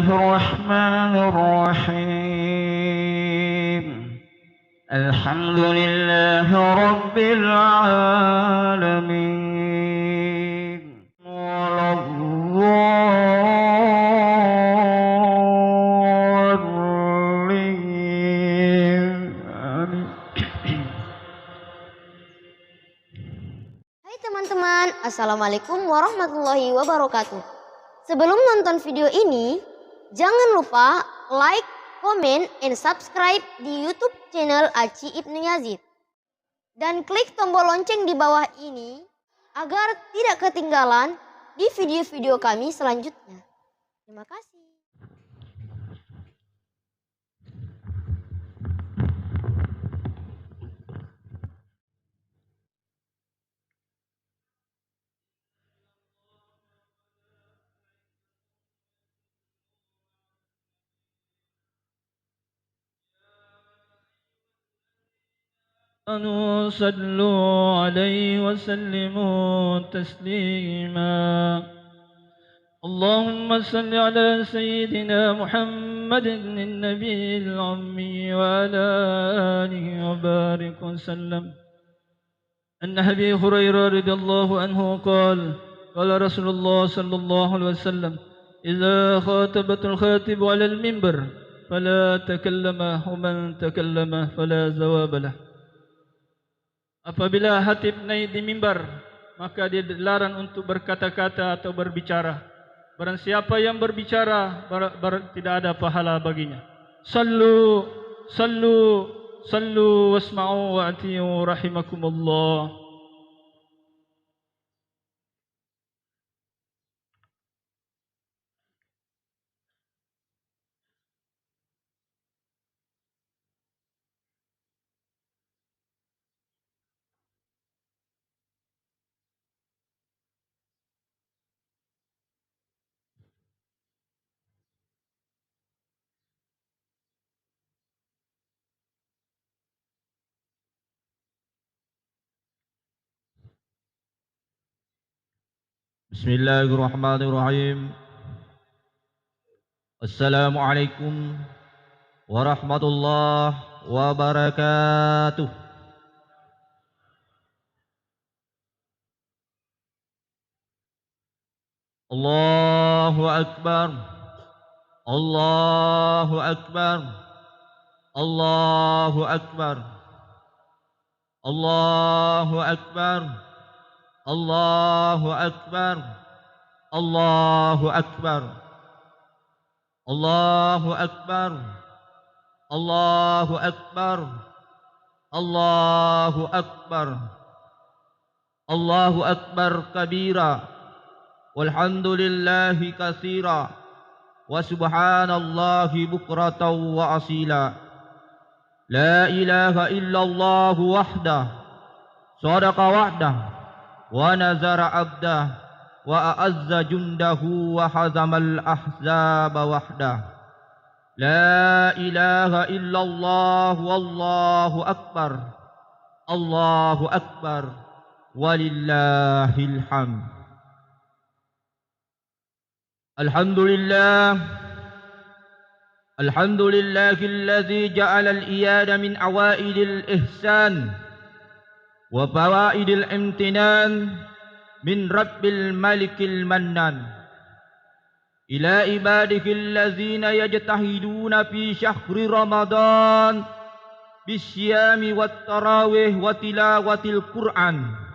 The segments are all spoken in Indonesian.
الرحمن الرحيم الحمد لله رب العالمين ولا الضالين آمين. Hai teman-teman, Assalamualaikum warahmatullahi wabarakatuh. Sebelum nonton video ini, jangan lupa like, comment, and subscribe di YouTube channel Aci Ibnu Yazid. Dan klik tombol lonceng di bawah ini agar tidak ketinggalan di video-video kami selanjutnya. Terima kasih. صلوا عليه وسلموا تسليما اللهم صل على سيدنا محمد النبي الأمي وعلى آله وبارك وسلم أن أبي هريرة رضي الله عنه قال رسول الله صلى الله عليه وسلم إذا خاطبت الخاطب على المنبر فلا تكلم ومن تكلم فلا جواب له. Apabila khatib naik di mimbar, maka dia dilarang untuk berkata-kata atau berbicara. Barang siapa yang berbicara, tidak ada pahala baginya. Sallu, sallu, sallu wasma'u wa'ati'u rahimakumullah. Bismillahirrahmanirrahim. Assalamualaikum warahmatullahi wabarakatuh. Allahu Akbar, Allahu Akbar, Allahu Akbar, Allahu Akbar, Allahu Akbar, Allahu Akbar, Allahu Akbar, Allahu Akbar, Allahu Akbar, Allahu Akbar kabira, walhamdulillahi katsira, wa subhanallahi bukratan wa asila. La ilaha illallah wahdah, sadaqa wahdah, wa nazara abdah, wa a'azza jundahu wa hazamal ahzaba wahdah. La ilaha illallah wallahu akbar, Allahu akbar, walillahil hamd. Alhamdulillah, alhamdulillahilladzi ja'ala al-iyada min awaidil ihsan wa fawaidil imtinan min rabbil malikil mannan ila ibadihi allazina yajtahiduna fi syahri ramadan bisyami wat tarawih wa tilawatil qur'an.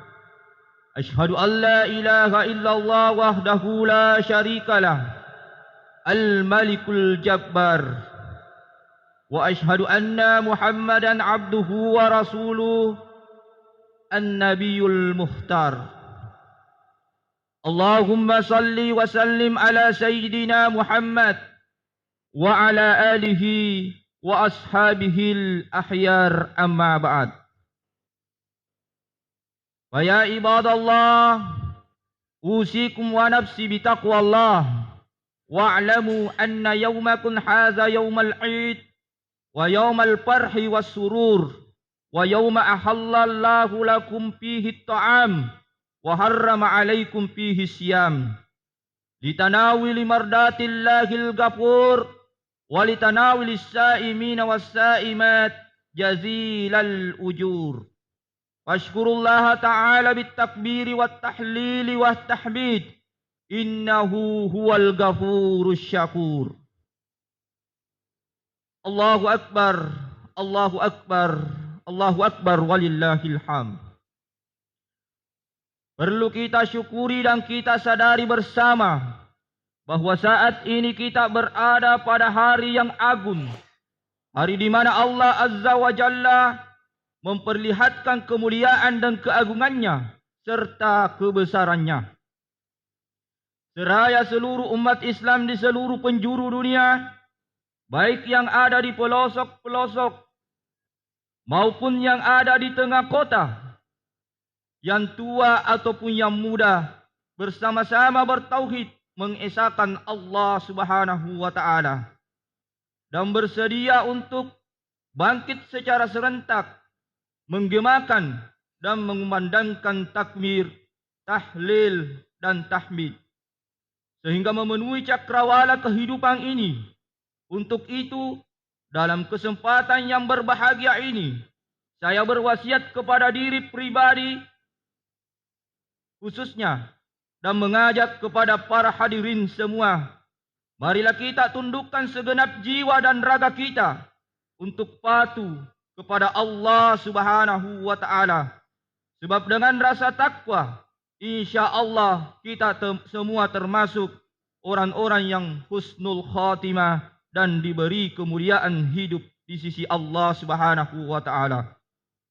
Ashhadu an la ilaha illallah wahdahu la syarikalah al-malikul jabbar wa ashhadu anna muhammadan abduhu wa rasuluh an-nabiyul muhtar. Allahumma salli wa sallim ala sayyidina Muhammad wa ala alihi wa ashabihil ahyar amma ba'd. Wa ya ibadallah, usikum wa nafsi bitaqwallah, wa'lamu anna yawmakum hadha yawmal 'id wa yawmal farhi was surur wa yawma ahallallahu lakum fihi at-ta'am wa harrama 'alaikum fihi siyam. litanawili mardatillahil ghafur wa litanawilis saimina was saimat jazilal ujur. Fashkurullaha ta'ala bitakbiri wat tahlili wat tahmid. Innahu huwal ghafurus syakur. Allahu akbar, Allahu akbar, Allahu akbar walillahil hamd. Perlu kita syukuri dan kita sadari bersama bahwa saat ini kita berada pada hari yang agung, hari di mana Allah Azza wa Jalla memperlihatkan kemuliaan dan keagungannya serta kebesarannya. Seraya seluruh umat Islam di seluruh penjuru dunia, baik yang ada di pelosok-pelosok maupun yang ada di tengah kota, yang tua ataupun yang muda, bersama-sama bertauhid mengesahkan Allah Subhanahu wa taala dan bersedia untuk bangkit secara serentak, menggemakan dan mengumandangkan takbir, tahlil dan tahmid sehingga memenuhi cakrawala kehidupan ini. Untuk itu, dalam kesempatan yang berbahagia ini, saya berwasiat kepada diri pribadi khususnya dan mengajak kepada para hadirin semua, marilah kita tundukkan segenap jiwa dan raga kita untuk patuh kepada Allah Subhanahu wa taala. Sebab dengan rasa takwa, insya-Allah kita semua termasuk orang-orang yang husnul khatimah dan diberi kemuliaan hidup di sisi Allah Subhanahu wa taala.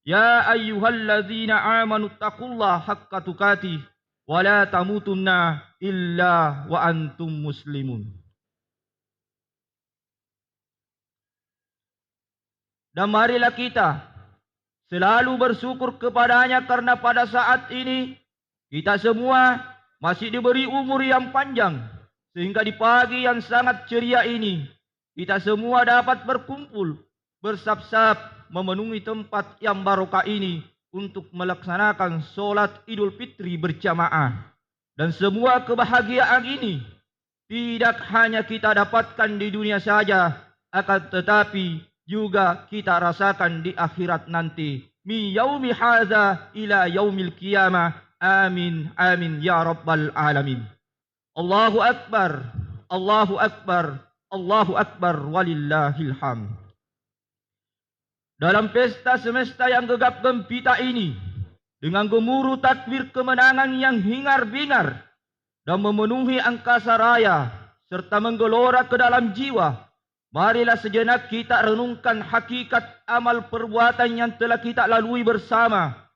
Ya ayyuhallazina amanu taqullaha haqqa tuqatih wa la tamutunna illa wa antum muslimun. Dan marilah kita selalu bersyukur kepadanya karena pada saat ini kita semua masih diberi umur yang panjang, sehingga di pagi yang sangat ceria ini kita semua dapat berkumpul bersab-sab memenuhi tempat yang barokah ini untuk melaksanakan solat Idul Fitri berjamaah. Dan semua kebahagiaan ini tidak hanya kita dapatkan di dunia saja, akan tetapi juga kita rasakan di akhirat nanti. Mi yaumi hadza ila yaumil qiyamah. Amin amin ya rabbal alamin. Allahu akbar, Allahu akbar, Allahu akbar walillahil hamd. Dalam pesta semesta yang gegap gempita ini, dengan gemuruh takbir kemenangan yang hingar-bingar dan memenuhi angkasa raya serta menggelora ke dalam jiwa, marilah sejenak kita renungkan hakikat amal perbuatan yang telah kita lalui bersama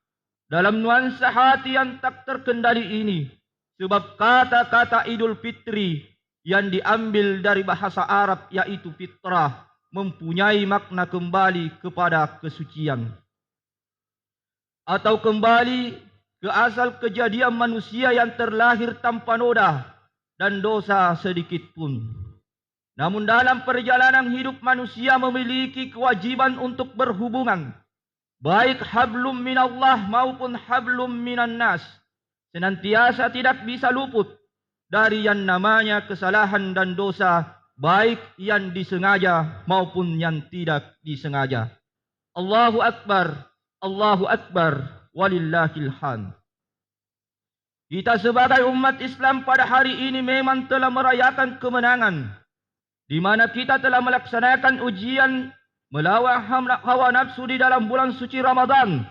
dalam nuansa hati yang tak terkendali ini. Sebab kata-kata Idul Fitri yang diambil dari bahasa Arab yaitu fitrah mempunyai makna kembali kepada kesucian atau kembali ke asal kejadian manusia yang terlahir tanpa noda dan dosa sedikit pun. Namun dalam perjalanan hidup manusia memiliki kewajiban untuk berhubungan, baik hablum minallah maupun hablum minan nas, senantiasa tidak bisa luput dari yang namanya kesalahan dan dosa, baik yang disengaja maupun yang tidak disengaja. Allahu akbar, Allahu akbar, walillahil hamd. Kita sebagai umat Islam pada hari ini memang telah merayakan kemenangan, di mana kita telah melaksanakan ujian melawan hawa nafsu di dalam bulan suci Ramadan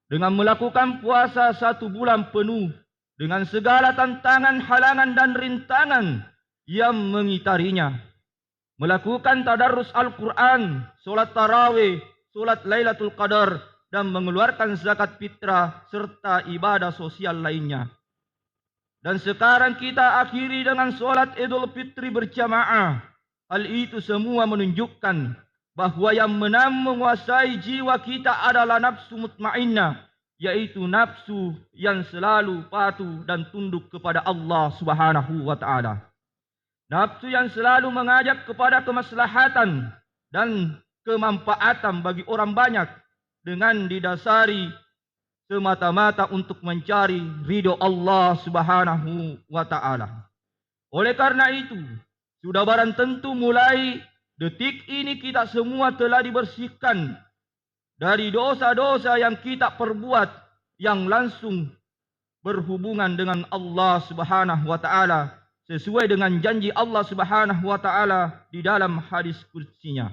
dengan melakukan puasa 1 bulan penuh dengan segala tantangan, halangan dan rintangan yang mengitarinya. Melakukan tadarrus Al-Quran, solat tarawih, solat Lailatul Qadar dan mengeluarkan zakat fitrah serta ibadah sosial lainnya. Dan sekarang kita akhiri dengan solat Idul Fitri berjamaah. Hal itu semua menunjukkan bahwa yang menguasai jiwa kita adalah nafsu mutmainnah, yaitu nafsu yang selalu patuh dan tunduk kepada Allah Subhanahu wa taala. Nafsu yang selalu mengajak kepada kemaslahatan dan kemanfaatan bagi orang banyak dengan didasari semata-mata untuk mencari ridho Allah Subhanahu wa taala. Oleh karena itu, sudah barang tentu mulai detik ini kita semua telah dibersihkan dari dosa-dosa yang kita perbuat yang langsung berhubungan dengan Allah Subhanahu wa taala sesuai dengan janji Allah Subhanahu wa taala di dalam hadis qudsinya.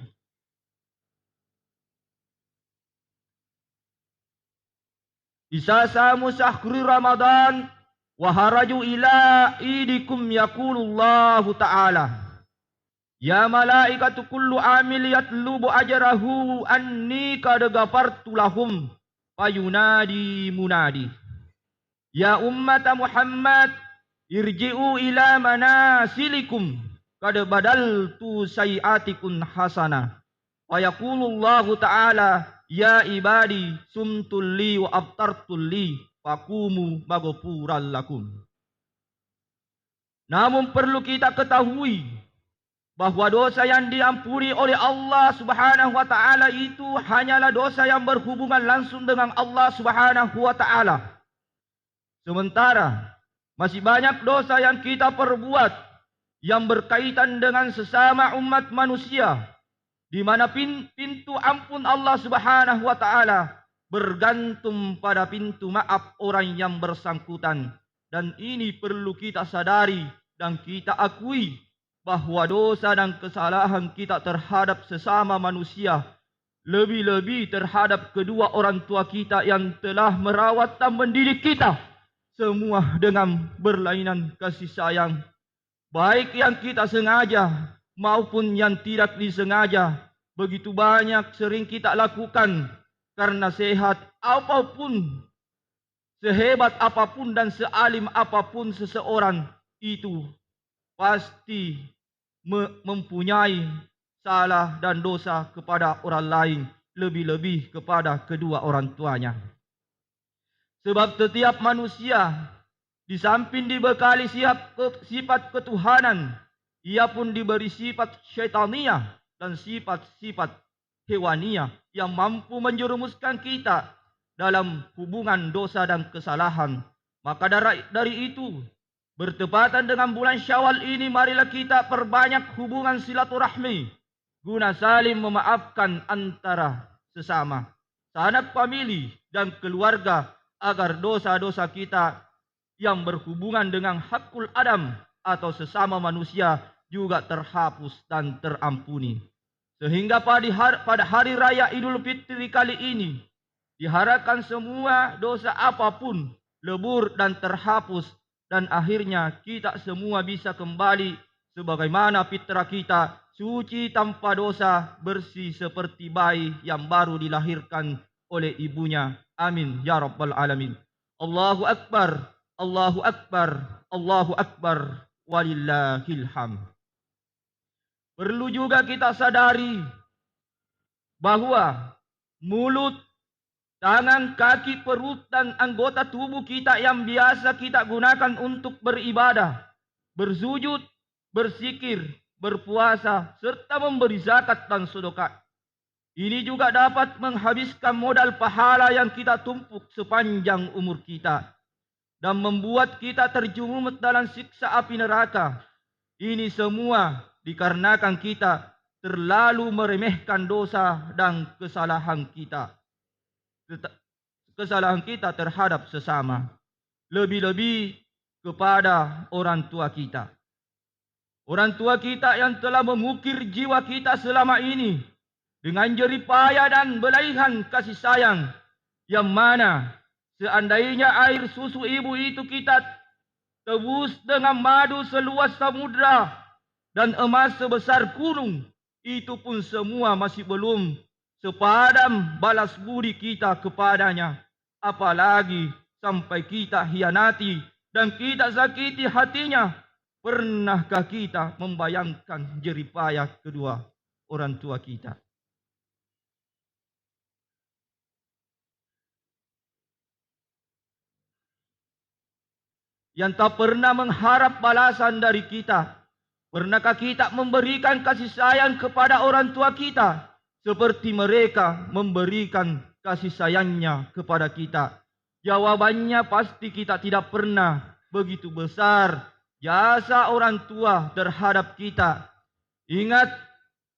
Isa samu syahri Ramadan wa haraju ila idikum yaqulullahu ta'ala ya malaikatu kullu amil yatlubu ajrahu anni qad ghafartu lahum fayunadi munadi ya ummata Muhammad irji'u ila manasilikum qad badaltu sayiatikum hasana wa yaqulullahu ta'ala ya ibadi sumtul li wa abtartul li faqumu maghfuran lakum. Namun perlu kita ketahui bahwa dosa yang diampuni oleh Allah Subhanahu wa taala itu hanyalah dosa yang berhubungan langsung dengan Allah Subhanahu wa taala. Sementara masih banyak dosa yang kita perbuat yang berkaitan dengan sesama umat manusia, di mana pintu ampun Allah Subhanahu wa taala bergantung pada pintu maaf orang yang bersangkutan. Dan ini perlu kita sadari dan kita akui bahwa dosa dan kesalahan kita terhadap sesama manusia, lebih-lebih terhadap kedua orang tua kita yang telah merawat dan mendidik kita, semua dengan berlainan kasih sayang, baik yang kita sengaja maupun yang tidak disengaja. Begitu banyak sering kita lakukan karena sehat apapun, sehebat apapun dan sealim apapun seseorang itu pasti mempunyai salah dan dosa kepada orang lain, lebih-lebih kepada kedua orang tuanya. Sebab setiap manusia di samping dibekali sifat ketuhanan, ia pun diberi sifat syaitaniah dan sifat-sifat hewaniah yang mampu menjerumuskan kita dalam hubungan dosa dan kesalahan. Maka dari itu, bertepatan dengan bulan Syawal ini, marilah kita perbanyak hubungan silaturahmi guna saling memaafkan antara sesama, sanak famili dan keluarga, agar dosa-dosa kita yang berhubungan dengan hakul adam atau sesama manusia juga terhapus dan terampuni. Sehingga pada hari raya Idul Fitri kali ini, diharapkan semua dosa apapun lebur dan terhapus, dan akhirnya kita semua bisa kembali sebagaimana fitrah kita, suci tanpa dosa, bersih seperti bayi yang baru dilahirkan oleh ibunya. Amin ya rabbal alamin. Allahu akbar, Allahu akbar, Allahu akbar, walillahil hamd. Perlu juga kita sadari bahwa mulut, tangan, kaki, perut dan anggota tubuh kita yang biasa kita gunakan untuk beribadah, bersujud, berzikir, berpuasa, serta memberi zakat dan sedekah, ini juga dapat menghabiskan modal pahala yang kita tumpuk sepanjang umur kita dan membuat kita terjerumus dalam siksa api neraka. Ini semua dikarenakan kita terlalu meremehkan dosa dan kesalahan kita terhadap sesama, lebih-lebih kepada orang tua kita. Orang tua kita yang telah mengukir jiwa kita selama ini dengan jerih payah dan belaihan kasih sayang, yang mana seandainya air susu ibu itu kita tebus dengan madu seluas samudra dan emas sebesar gunung, itu pun semua masih belum sepadam balas budi kita kepadanya. Apalagi sampai kita hianati dan kita sakiti hatinya. Pernahkah kita membayangkan jerih payah kedua orang tua kita? Yang tak pernah mengharap balasan dari kita. Pernahkah kita memberikan kasih sayang kepada orang tua kita seperti mereka memberikan kasih sayangnya kepada kita? Jawabannya pasti kita tidak pernah. Begitu besar jasa orang tua terhadap kita. Ingat,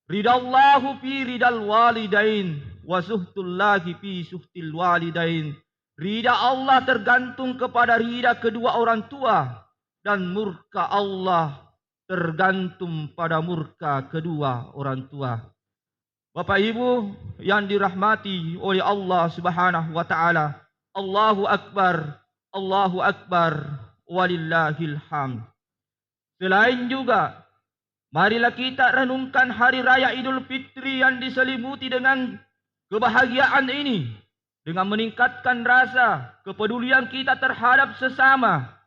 ridallahu fi ridal walidain wa suhtullahi fi suhtil walidain. Rida Allah tergantung kepada rida kedua orang tua, dan murka Allah tergantung pada murka kedua orang tua. Bapak Ibu yang dirahmati oleh Allah Subhanahu wa taala, Allahu Akbar, Allahu Akbar, walillahil hamd. Selain juga, marilah kita renungkan hari raya Idul Fitri yang diselimuti dengan kebahagiaan ini, dengan meningkatkan rasa kepedulian kita terhadap sesama.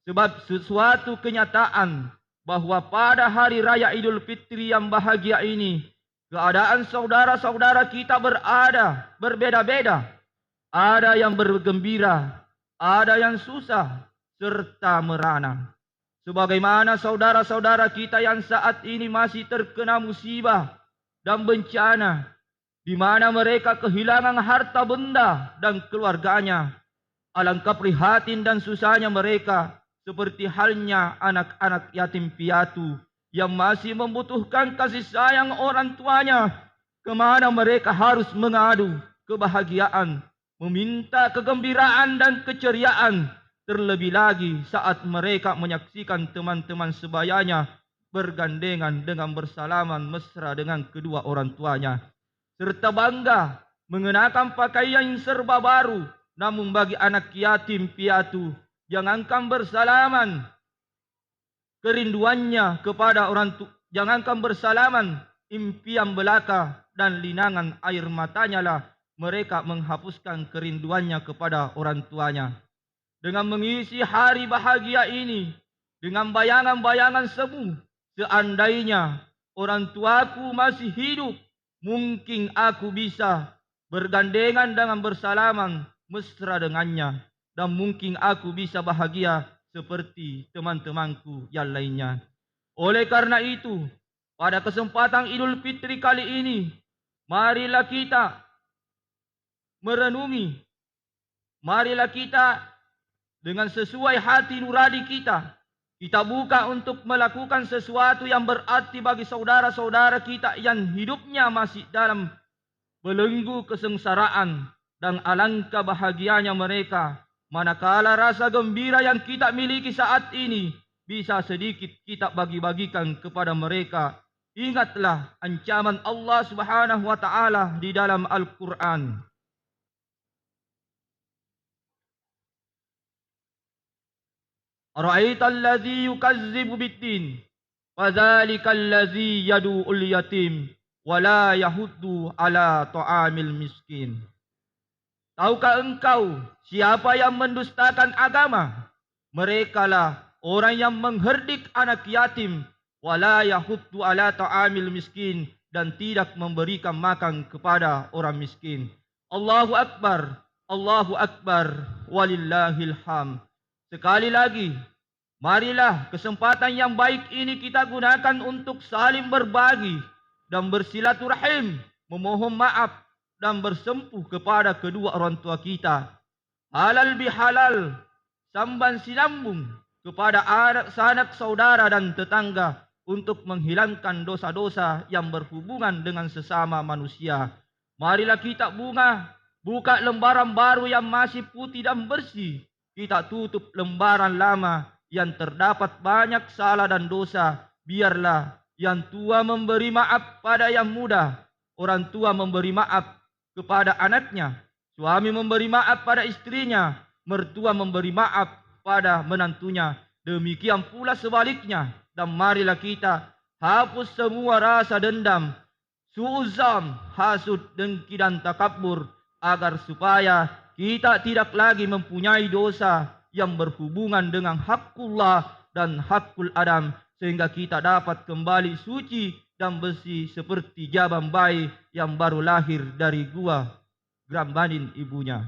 Sebab sesuatu kenyataan bahwa pada hari raya Idul Fitri yang bahagia ini, keadaan saudara-saudara kita berbeda-beda. Ada yang bergembira, ada yang susah, serta merana. Sebagaimana saudara-saudara kita yang saat ini masih terkena musibah dan bencana, di mana mereka kehilangan harta benda dan keluarganya. Alangkah prihatin dan susahnya mereka, seperti halnya anak-anak yatim piatu yang masih membutuhkan kasih sayang orang tuanya, kemana mereka harus mengadu kebahagiaan, meminta kegembiraan dan keceriaan. Terlebih lagi saat mereka menyaksikan teman-teman sebayanya bergandengan dengan bersalaman mesra dengan kedua orang tuanya, serta bangga mengenakan pakaian serba baru. Namun bagi anak yatim piatu, jangankan bersalaman kerinduannya kepada orang tua, jangankan bersalaman, impian belaka dan linangan air matanya lah mereka menghapuskan kerinduannya kepada orang tuanya. Dengan mengisi hari bahagia ini dengan bayangan-bayangan semu, seandainya orang tuaku masih hidup, mungkin aku bisa bergandengan dengan bersalaman mesra dengannya, dan mungkin aku bisa bahagia seperti teman-temanku yang lainnya. Oleh karena itu, pada kesempatan Idul Fitri kali ini, marilah kita merenungi, marilah kita dengan sesuai hati nurani kita buka untuk melakukan sesuatu yang berarti bagi saudara-saudara kita yang hidupnya masih dalam belenggu kesengsaraan, dan alangkah bahagianya mereka manakala rasa gembira yang kita miliki saat ini bisa sedikit kita bagi-bagikan kepada mereka. Ingatlah ancaman Allah Subhanahu wa taala di dalam Al-Qur'an. Ara'aital ladzi yukazzibu bid-din, fadzalikal ladzi yad'ul yatim wa la yahuddu ala ta'amil miskin. Tahukah engkau siapa yang mendustakan agama? Merekalah orang yang mengherdik anak yatim, wa la yahuddu ala ta'amil miskin, dan tidak memberikan makan kepada orang miskin. Allahu Akbar, Allahu Akbar, walillahil hamd. Sekali lagi, marilah kesempatan yang baik ini kita gunakan untuk saling berbagi dan bersilaturahim, memohon maaf dan bersempuh kepada kedua orang tua kita. Halal bihalal, samban sinambung kepada anak sanak saudara dan tetangga untuk menghilangkan dosa-dosa yang berhubungan dengan sesama manusia. Marilah kita buka lembaran baru yang masih putih dan bersih. Kita tutup lembaran lama yang terdapat banyak salah dan dosa. Biarlah yang tua memberi maaf pada yang muda, orang tua memberi maaf kepada anaknya, suami memberi maaf pada istrinya, mertua memberi maaf pada menantunya. Demikian pula sebaliknya. Dan marilah kita hapus semua rasa dendam, suuzon, hasud, dengki dan takabur, agar supaya kita tidak lagi mempunyai dosa yang berhubungan dengan hakullah dan hakul adam, sehingga kita dapat kembali suci dan bersih seperti jabang bayi yang baru lahir dari gua gambanin ibunya.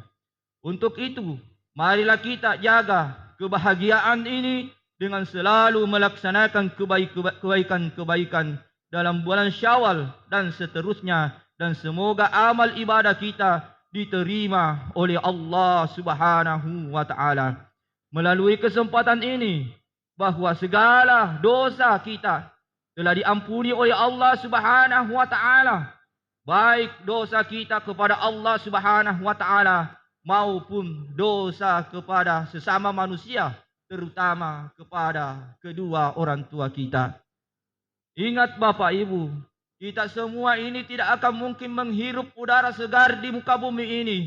Untuk itu, marilah kita jaga kebahagiaan ini dengan selalu melaksanakan kebaikan-kebaikan dalam bulan Syawal dan seterusnya, dan semoga amal ibadah kita diterima oleh Allah Subhanahu wa taala. Melalui kesempatan ini, bahwa segala dosa kita telah diampuni oleh Allah Subhanahu wa taala, baik dosa kita kepada Allah Subhanahu wa taala maupun dosa kepada sesama manusia, terutama kepada kedua orang tua kita. Ingat Bapak Ibu, kita semua ini tidak akan mungkin menghirup udara segar di muka bumi ini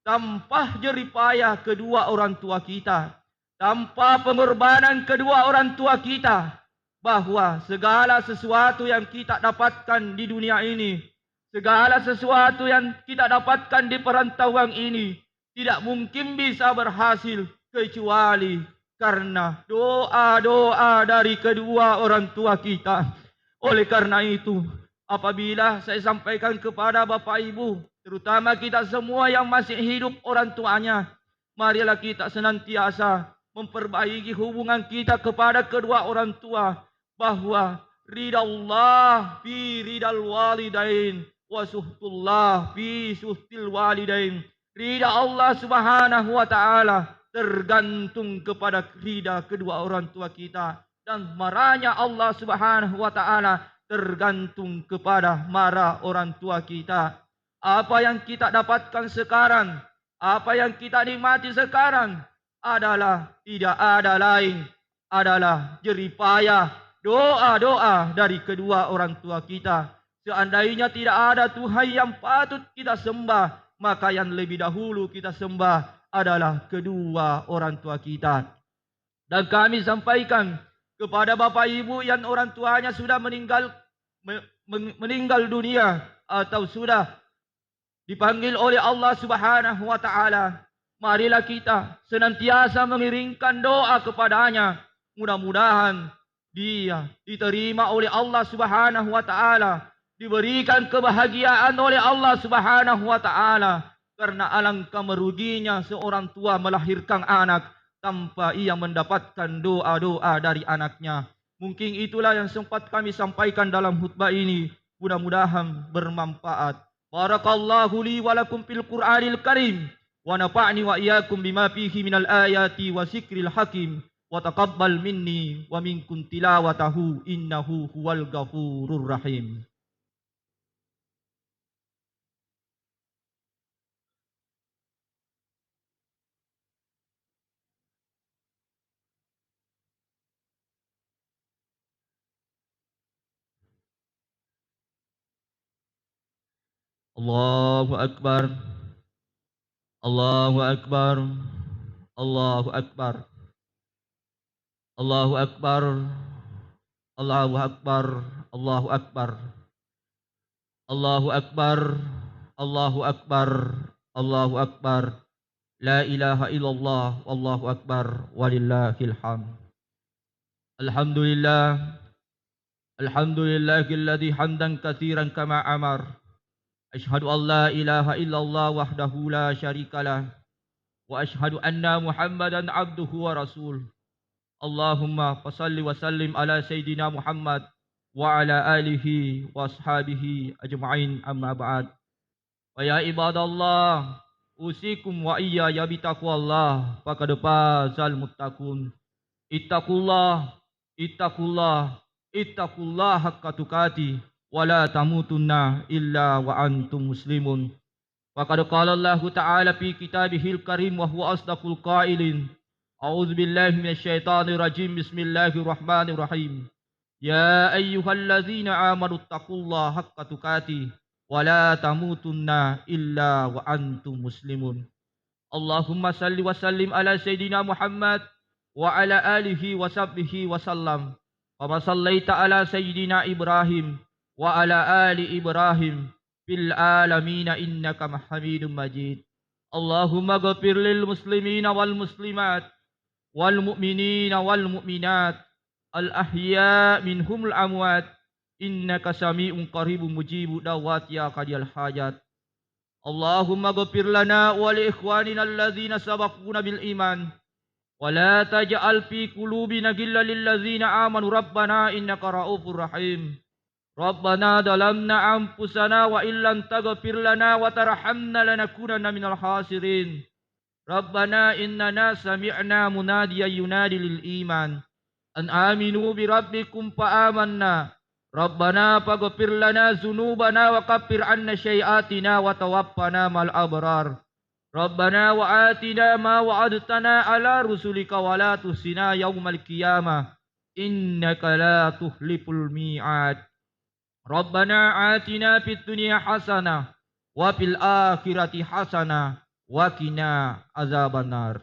tanpa jerih payah kedua orang tua kita, tanpa pengorbanan kedua orang tua kita, bahwa segala sesuatu yang kita dapatkan di dunia ini, segala sesuatu yang kita dapatkan di perantauan ini, tidak mungkin bisa berhasil kecuali karena doa-doa dari kedua orang tua kita. Oleh karena itu, apabila saya sampaikan kepada Bapak Ibu, terutama kita semua yang masih hidup orang tuanya, marilah kita senantiasa memperbaiki hubungan kita kepada kedua orang tua, bahwa ridha Allah fi ridal walidain wa suhtullah fi suhtil walidain. Ridha Allah Subhanahu wa taala tergantung kepada ridha kedua orang tua kita, dan marahnya Allah Subhanahu wa taala tergantung kepada marah orang tua kita. Apa yang kita dapatkan sekarang, apa yang kita nikmati sekarang adalah tidak ada lain, adalah jerih payah doa-doa dari kedua orang tua kita. Seandainya tidak ada Tuhan yang patut kita sembah, maka yang lebih dahulu kita sembah adalah kedua orang tua kita. Dan kami sampaikan kepada Bapak Ibu yang orang tuanya sudah meninggal dunia atau sudah dipanggil oleh Allah Subhanahu wa taala, marilah kita senantiasa mengiringkan doa kepadanya. Mudah-mudahan dia diterima oleh Allah Subhanahu wa taala, diberikan kebahagiaan oleh Allah Subhanahu wa taala, karena alangkah meruginya seorang tua melahirkan anak tanpa ia mendapatkan doa-doa dari anaknya. Mungkin itulah yang sempat kami sampaikan dalam khutbah ini. Mudah-mudahan bermanfaat. Barakallahu li wa lakum fil Qur'anil Karim wa nafa'ni wa iyyakum bima fihi minal ayati wa zikril hakim wa taqabbal minni wa minkum tilawatahu innahu huwal ghafurur rahim. Allahu Akbar, Allahu Akbar, Allahu Akbar, Allahu Akbar, Allahu Akbar, Allahu Akbar, Allahu Akbar, Allahu Akbar, Allahu Akbar, La ilaha illallah, Wallahu Akbar, walillahil hamd. Alhamdulillah, alhamdulillahilladzi hamdan katsiran kama amar. Asyhadu an la ilaha illallah wahdahu la syarikalah wa asyhadu anna Muhammadan abduhu wa rasul. Allahumma fashalli wa sallim ala sayyidina Muhammad wa ala alihi wa ashabihi ajma'in, amma ba'd. Wa ya ibadallah, usikum wa iyaya bitaqwallah, faqad fazal muttaqun. Ittaqullah, ittaqullah, ittaqullah haqqa tuqatih wala tamutunna illa wa antum muslimun. Faqad qala Allah Ta'ala fi kitabihil karim wa huwa asdaqul qailin. A'udzu billahi minasyaitonir rajim. Bismillahirrahmanirrahim. Ya ayyuhalladzina amanu taqullaha haqqa tuqatih wala tamutunna illa wa antum muslimun. Allahumma salli wa sallim ala sayyidina Muhammad wa ala alihi wa sahbihi wa sallam. Wa sallaita ala sayyidina Ibrahim wa ala ali Ibrahim fil alamina innaka hamidum majid. Allahumma ghafir lil muslimina wal muslimat wal mu'minina wal mu'minat al ahya minhumul amwat innaka sami'un qaribun mujibu da'wat ya qadiyal hajat. Allahumma ghafir lana wa li ikhwanina alladzina sabaquna bil iman wa la taj'al fi qulubina ghillan lil ladzina amanu rabbana innaka ra'ufur rahim. Rabbana dalamna anfusana wa illam taghfir lana wa tarhamna lanakunanna minal khasirin. Rabbana innana sami'na munadiyan yunadi lil iman أن آمنوا بربكم فآمنا ربنا فاغفر لنا ذنوبنا وكفر عنا سيئاتنا وتوفنا مع الأبرار ربنا وآتنا ما وعدتنا على رسلك ولا تخزنا يوم القيامة إنك لا تخلف الميعاد ربنا آتنا في الدنيا حسنة وفي الآخرة حسنة وقنا عذاب النار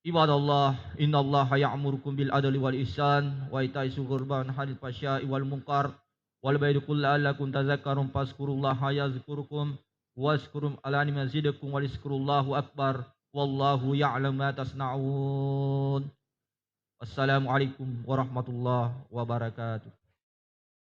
عباد الله إن الله يأمركم بالعدل والإحسان وإيتاء ذي القربى وينهى عن الفحشاء والمنكر والبغي يعظكم لعلكم تذكرون فاذكروا الله يذكركم واذكروا على نعمه يزدكم ولذكر الله أكبر والله يعلم ما تصنعون. Assalamualaikum warahmatullahi wabarakatuh.